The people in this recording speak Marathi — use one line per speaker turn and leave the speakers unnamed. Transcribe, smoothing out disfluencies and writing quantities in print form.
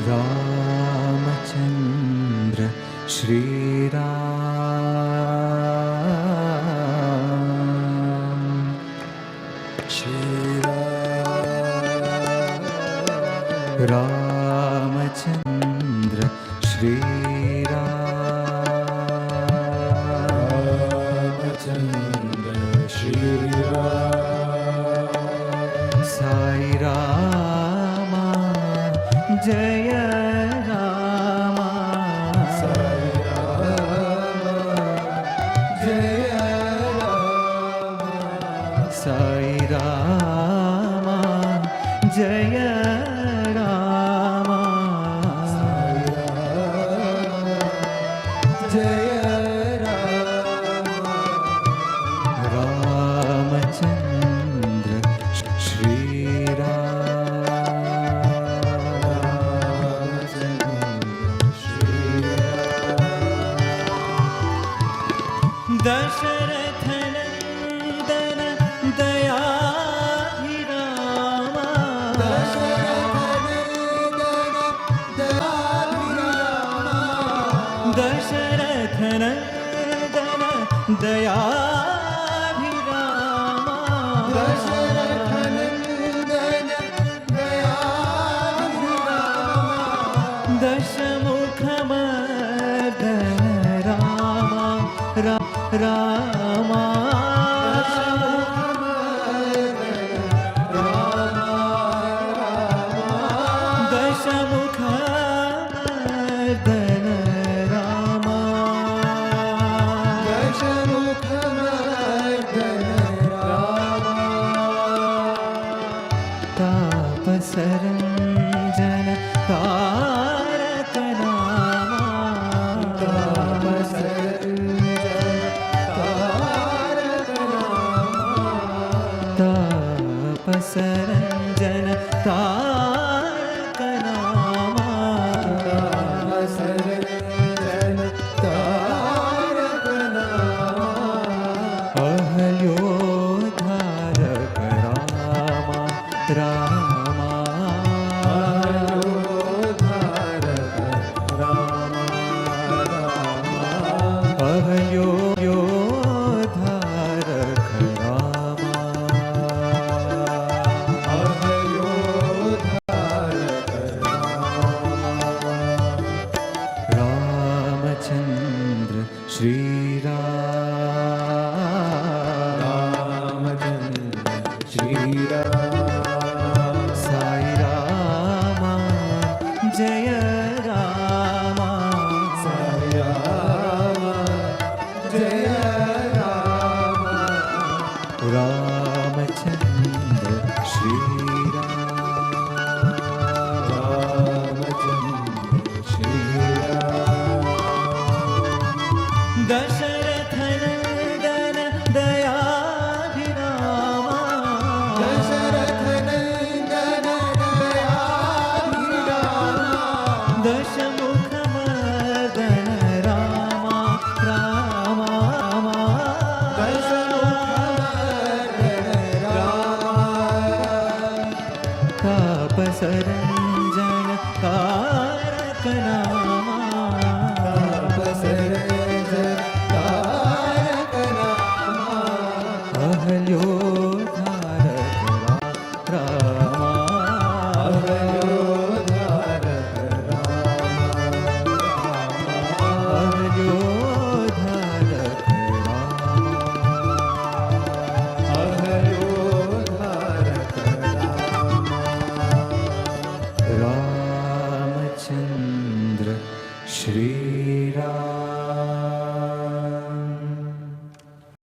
रामचन्द्र श्रीराम रामचन्द्र साई रामा जय रामा साई रामा जय रामा रामचन्द्र दशरथ नंदन दयाभिरामा दशरथ नंदन दयाभिरामा दशमुखमर्दन रामा रामा दशमुखमर्दन रामा तापसरञ्जन तारक नामा तापसरञ्जन तारक नामा अहल्योद्धारक रामा रामा अहल्योद्धारक रामा रामचन्द्र श्रीराम साई रामा जय रामा रामचन्द्र दशरथ नंदन दयाभिरामा दशमुखमर्दन रामा रामा तापसरञ्जन तारक नामा अहल्योद्धारक रामा अहल्योद्धारक रामचन्द्र श्रीराम